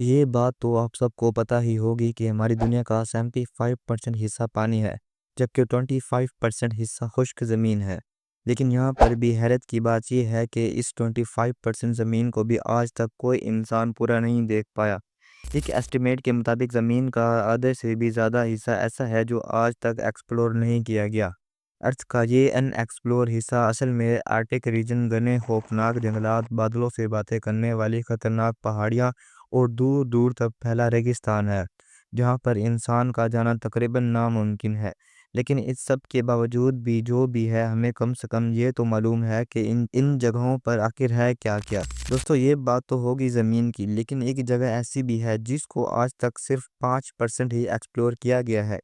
ये बात तो आप सबको पता ही होगी कि हमारी दुनिया का 75% हिस्सा पानी है, जबकि 25% हिस्सा खुश्क ज़मीन है। लेकिन यहाँ पर भी हैरत की बात यह है कि इस 25% ज़मीन को भी आज तक कोई इंसान पूरा नहीं देख पाया। एक एस्टिमेट के मुताबिक ज़मीन का आधे से भी ज़्यादा हिस्सा ऐसा है जो आज तक एक्सप्लोर नहीं किया गया। अर्थ का ये अनएक्सप्लोर हिस्सा असल में आर्टिक रीजन, घने खौफनाक जंगलात, बादलों से बातें करने वाली खतरनाक पहाड़ियाँ और दूर दूर तक फैला रेगिस्तान है, जहाँ पर इंसान का जाना तकरीबन नामुमकिन है। लेकिन इस सब के बावजूद भी जो भी है, हमें कम से कम ये तो मालूम है कि इन इन जगहों पर आखिर है क्या क्या। दोस्तों, ये बात तो होगी ज़मीन की, लेकिन एक जगह ऐसी भी है जिसको आज तक सिर्फ 5% ही एक्सप्लोर किया गया है।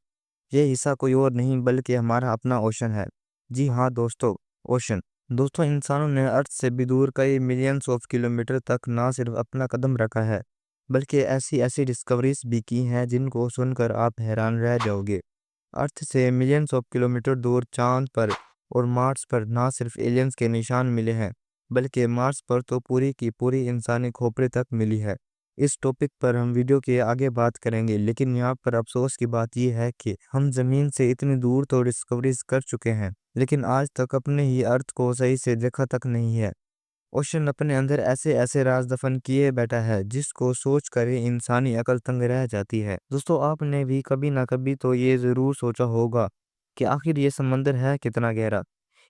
ये हिस्सा कोई और नहीं बल्कि हमारा अपना ओशन है। जी हाँ दोस्तों, ओशन। दोस्तों, इंसानों ने अर्थ से भी दूर कई मिलियंस ऑफ किलोमीटर तक ना सिर्फ अपना कदम रखा है, बल्कि ऐसी ऐसी डिस्कवरीज भी की हैं जिनको सुनकर आप हैरान रह जाओगे। अर्थ से मिलियंस ऑफ किलोमीटर दूर चांद पर और मार्स पर ना सिर्फ एलियंस के निशान मिले हैं, बल्कि मार्स पर तो पूरी की पूरी इंसानी खोपड़ी तक मिली है। इस टॉपिक पर हम वीडियो के आगे बात करेंगे, लेकिन यहाँ पर अफसोस की बात यह है कि हम ज़मीन से इतनी दूर तो डिस्कवरीज कर चुके हैं, लेकिन आज तक अपने ही अर्थ को सही से देखा तक नहीं है। ओशन अपने अंदर ऐसे ऐसे राज दफन किए बैठा है जिसको सोच कर ही इंसानी अकल तंग रह जाती है। दोस्तों, आपने भी कभी ना कभी तो ये ज़रूर सोचा होगा कि आखिर ये समंदर है कितना गहरा,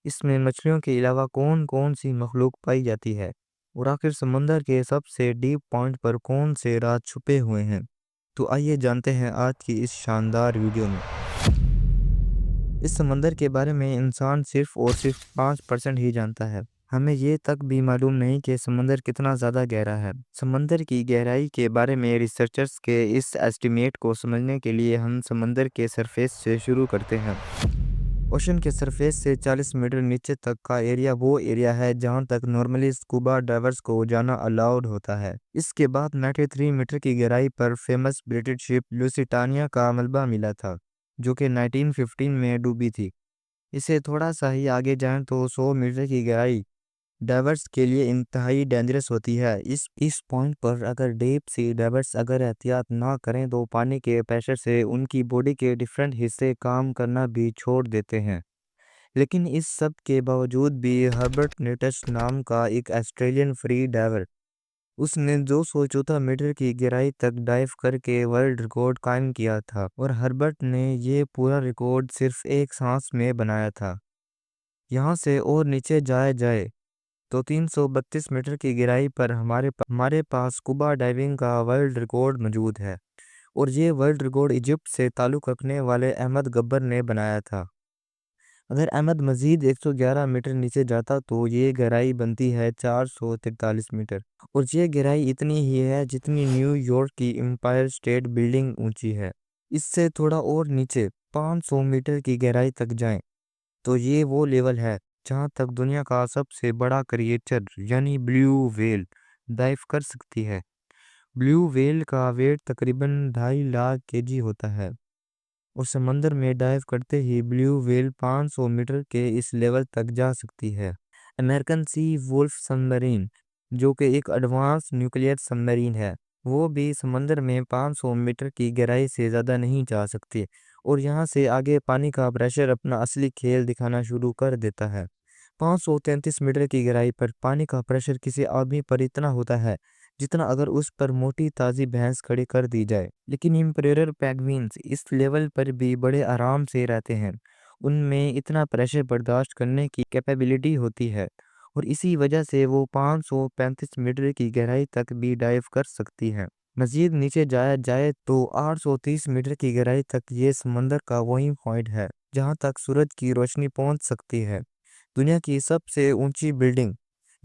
इसमें मछलियों के अलावा कौन कौन सी मखलूक पाई जाती है, और आखिर समंदर के सबसे डीप पॉइंट पर कौन से राज छुपे हुए हैं। तो आइए जानते हैं आज की इस शानदार वीडियो में। इस समंदर के बारे में इंसान सिर्फ और सिर्फ 5% ही जानता है। हमें ये तक भी मालूम नहीं कि समंदर कितना ज़्यादा गहरा है। समंदर की गहराई के बारे में रिसर्चर्स के इस एस्टिमेट को समझने के लिए हम समंदर के सरफेस से शुरू करते हैं। ओशन के सरफेस से 40 मीटर नीचे तक का एरिया वो एरिया है जहां तक नॉर्मली स्कूबा डाइवर्स को जाना अलाउड होता है। इसके बाद 93 मीटर की गहराई पर फेमस ब्रिटिश शिप लुसिटानिया का मलबा मिला था, जो कि 1915 में डूबी थी। इसे थोड़ा सा ही आगे जाएं तो 100 मीटर की गहराई डाइवर्स के लिए इंतहाई डेंजरस होती है। इस पॉइंट पर अगर डीप सी डाइवर्स अगर एहतियात ना करें तो पानी के प्रेशर से उनकी बॉडी के डिफरेंट हिस्से काम करना भी छोड़ देते हैं। लेकिन इस सब के बावजूद भी हर्बर्ट नेटस नाम का एक ऑस्ट्रेलियन फ्री डाइवर, उसने 214 मीटर की गहराई तक डाइव करके वर्ल्ड रिकॉर्ड कायम किया था, और हर्बर्ट ने ये पूरा रिकॉर्ड सिर्फ एक सांस में बनाया था। यहाँ से और नीचे जाया जाए तो 332 मीटर की गहराई पर हमारे पास स्कूबा डाइविंग का वर्ल्ड रिकॉर्ड मौजूद है, और ये वर्ल्ड रिकॉर्ड इजिप्ट से ताल्लुक़ रखने वाले अहमद गब्बर ने बनाया था। अगर अहमद मजीद 111 मीटर नीचे जाता तो ये गहराई बनती है 443 मीटर, और ये गहराई इतनी ही है जितनी न्यूयॉर्क की एम्पायर स्टेट बिल्डिंग ऊंची है। इससे थोड़ा और नीचे 500 मीटर की गहराई तक जाएं तो ये वो लेवल है जहां तक दुनिया का सबसे बड़ा क्रिएचर यानी ब्लू व्हेल डाइव कर सकती है। ब्लू व्हेल का वेट तकरीबन 2.5 लाख केजी होता है, और समंदर में डाइव करते ही ब्लू व्हेल 500 मीटर के इस लेवल तक जा सकती है। अमेरिकन सी वुल्फ सबमरीन, जो कि एक एडवांस न्यूक्लियर सबमरीन है, वो भी समंदर में 500 मीटर की गहराई से ज़्यादा नहीं जा सकती, और यहाँ से आगे पानी का प्रेशर अपना असली खेल दिखाना शुरू कर देता है। 533 मीटर की गहराई पर पानी का प्रेशर किसी आदमी पर इतना होता है जितना अगर उस पर मोटी ताज़ी भैंस खड़ी कर दी जाए। लेकिन इम्पेरियल पेंगुइन्स इस लेवल पर भी बड़े आराम से रहते हैं। उनमें इतना प्रेशर बर्दाश्त करने की कैपेबिलिटी होती है, और इसी वजह से वो 535 मीटर की गहराई तक भी डाइव कर सकती हैं। मज़ीद नीचे जाया जाए तो 830 मीटर की गहराई तक ये समंदर का वही पॉइंट है जहाँ तक सूरज की रोशनी पहुँच सकती है। दुनिया की सबसे ऊंची बिल्डिंग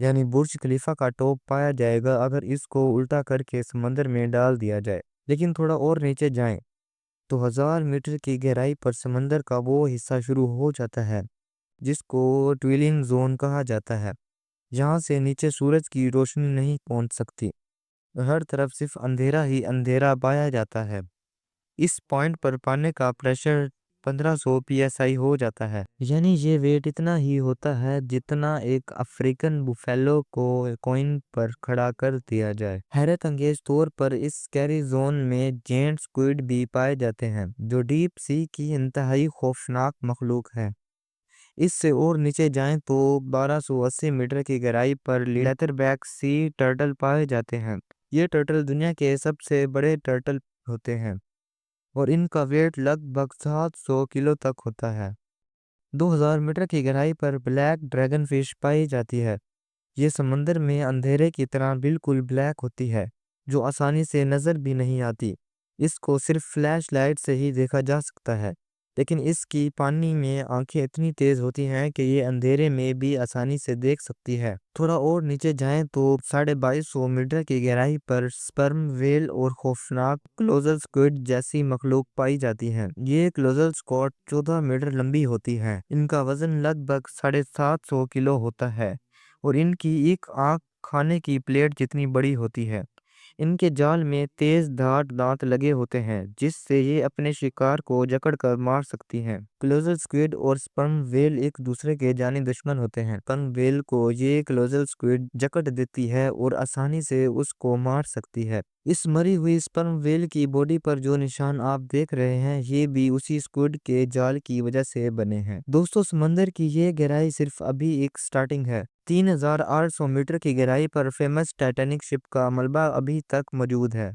यानी बुर्ज खलीफा का टॉप पाया जाएगा अगर इसको उल्टा करके समंदर में डाल दिया जाए। लेकिन थोड़ा और नीचे जाएं तो 1000 मीटर की गहराई पर समंदर का वो हिस्सा शुरू हो जाता है जिसको ट्विलिंग जोन कहा जाता है। यहाँ से नीचे सूरज की रोशनी नहीं पहुँच सकती, हर तरफ सिर्फ अंधेरा ही अंधेरा पाया जाता है। इस पॉइंट पर पानी का प्रेशर 1500 PSI ہو جاتا ہے، یعنی یہ ویٹ اتنا ہی ہوتا ہے جتنا ایک افریقن بفیلو کو کوئن پر کھڑا کر دیا جائے۔ حیرت انگیز طور پر اس اسکیری زون میں جینٹ سکویڈ بھی پائے جاتے ہیں، جو ڈیپ سی کی انتہائی خوفناک مخلوق ہے۔ اس سے اور نیچے جائیں تو 1280 میٹر کی گہرائی پر لیدر بیک سی ٹرٹل پائے جاتے ہیں۔ یہ ٹرٹل دنیا کے سب سے بڑے ٹرٹل ہوتے ہیں اور ان کا ویٹ لگ بھگ 700 کلو تک ہوتا ہے۔ 2000 میٹر کی گہرائی پر بلیک ڈریگن فش پائی جاتی ہے۔ یہ سمندر میں اندھیرے کی طرح بالکل بلیک ہوتی ہے، جو آسانی سے نظر بھی نہیں آتی۔ اس کو صرف فلیش لائٹ سے ہی دیکھا جا سکتا ہے، لیکن اس کی پانی میں آنکھیں اتنی تیز ہوتی ہیں کہ یہ اندھیرے میں بھی آسانی سے دیکھ سکتی ہے۔ تھوڑا اور نیچے جائیں تو 2250 میٹر کی گہرائی پر سپرم ویل اور خوفناک کلوزل سکویڈ جیسی مخلوق پائی جاتی ہیں۔ یہ کلوزل سکویڈ 14 میٹر لمبی ہوتی ہے۔ ان کا وزن لگ بھگ 750 کلو ہوتا ہے اور ان کی ایک آنکھ کھانے کی پلیٹ جتنی بڑی ہوتی ہے۔ ان کے جال میں تیز دھار دانت لگے ہوتے ہیں، جس سے یہ اپنے شکار کو جکڑ کر مار سکتی ہیں۔ کلوزل سکویڈ اور سپرم ویل ایک دوسرے کے جانی دشمن ہوتے ہیں۔ سپرم ویل کو یہ کلوزل سکویڈ جکڑ دیتی ہے اور آسانی سے اس کو مار سکتی ہے۔ اس مری ہوئی سپرم ویل کی باڈی پر جو نشان آپ دیکھ رہے ہیں، یہ بھی اسی سکویڈ کے جال کی وجہ سے بنے ہیں۔ دوستو، سمندر کی یہ گہرائی صرف ابھی ایک سٹارٹنگ ہے۔ 3800 میٹر کی گہرائی پر فیمس ٹائٹینک شپ کا ملبہ ابھی تک موجود ہے۔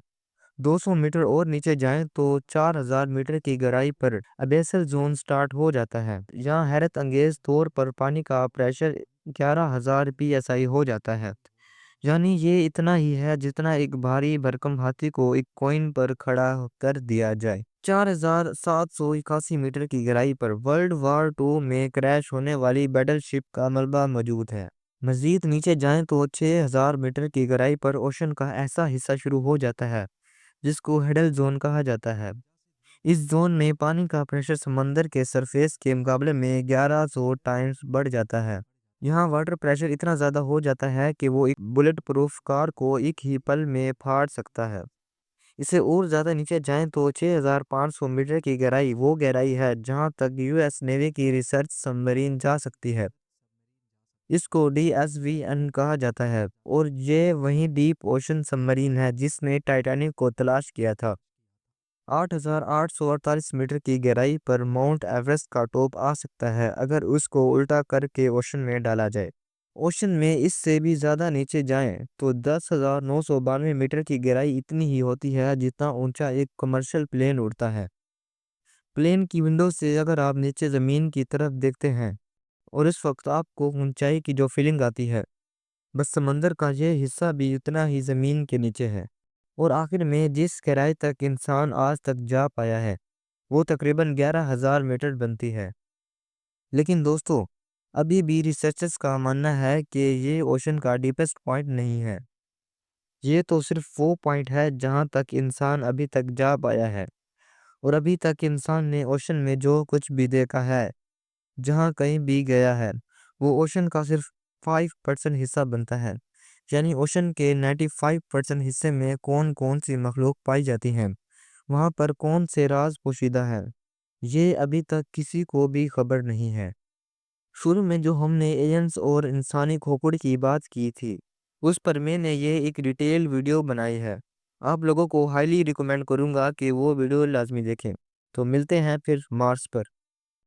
200 میٹر اور نیچے جائیں تو 4000 میٹر کی گہرائی پر ابیسل زون سٹارٹ ہو جاتا ہے۔ یہاں حیرت انگیز طور پر پانی کا پریشر 11000 PSI ہو جاتا ہے، یعنی یہ اتنا ہی ہے جتنا ایک بھاری بھرکم ہاتھی کو ایک کوئن پر کھڑا کر دیا جائے۔ 4781 میٹر کی گہرائی پر ورلڈ وار 2 میں کریش ہونے والی بیٹل شپ کا ملبہ موجود ہے۔ مزید نیچے جائیں تو 6000 میٹر کی گہرائی پر اوشن کا ایسا حصہ شروع ہو جاتا ہے جس کو ہیڈل زون کہا جاتا ہے۔ اس زون میں پانی کا پریشر سمندر کے سرفیس کے مقابلے میں 1100 ٹائمز بڑھ جاتا ہے۔ یہاں واٹر پریشر اتنا زیادہ ہو جاتا ہے کہ وہ ایک بلٹ پروف کار کو ایک ہی پل میں پھاڑ سکتا ہے۔ اسے اور زیادہ نیچے جائیں تو 6500 میٹر کی گہرائی وہ گہرائی ہے جہاں تک US نیوی کی ریسرچ سبمرین جا سکتی ہے۔ اس کو DSVN کہا جاتا ہے اور یہ وہی ڈیپ اوشن سبمرین ہے جس نے ٹائٹینک کو تلاش کیا تھا۔ 8848 میٹر کی گہرائی پر ماؤنٹ ایورسٹ کا ٹاپ آ سکتا ہے اگر اس کو الٹا کر کے اوشن میں ڈالا جائے۔ اوشن میں اس سے بھی زیادہ نیچے جائیں تو 10992 میٹر کی گہرائی اتنی ہی ہوتی ہے جتنا اونچا ایک کمرشل پلین اڑتا ہے۔ پلین کی ونڈو سے اگر آپ نیچے زمین کی طرف دیکھتے ہیں اور اس وقت آپ کو اونچائی کی جو فیلنگ آتی ہے، بس سمندر کا یہ حصہ بھی اتنا ہی زمین کے نیچے ہے۔ اور آخر میں جس گہرائی تک انسان آج تک جا پایا ہے وہ تقریباً 11000 میٹر بنتی ہے۔ لیکن دوستو، ابھی بھی ریسرچرز کا ماننا ہے کہ یہ اوشن کا ڈیپسٹ پوائنٹ نہیں ہے۔ یہ تو صرف وہ پوائنٹ ہے جہاں تک انسان ابھی تک جا پایا ہے، اور ابھی تک انسان نے اوشن میں جو کچھ بھی دیکھا ہے، جہاں کہیں بھی گیا ہے، وہ اوشن کا صرف 5% حصہ بنتا ہے۔ یعنی اوشن کے 95% حصے میں کون کون سی مخلوق پائی جاتی ہیں، وہاں پر کون سے راز پوشیدہ ہیں، یہ ابھی تک کسی کو بھی خبر نہیں ہے۔ شروع میں جو ہم نے ایلینز اور انسانی کھوپڑی کی بات کی تھی، اس پر میں نے یہ ایک ڈیٹیل ویڈیو بنائی ہے۔ آپ لوگوں کو ہائیلی ریکمینڈ کروں گا کہ وہ ویڈیو لازمی دیکھیں۔ تو ملتے ہیں پھر مارس پر۔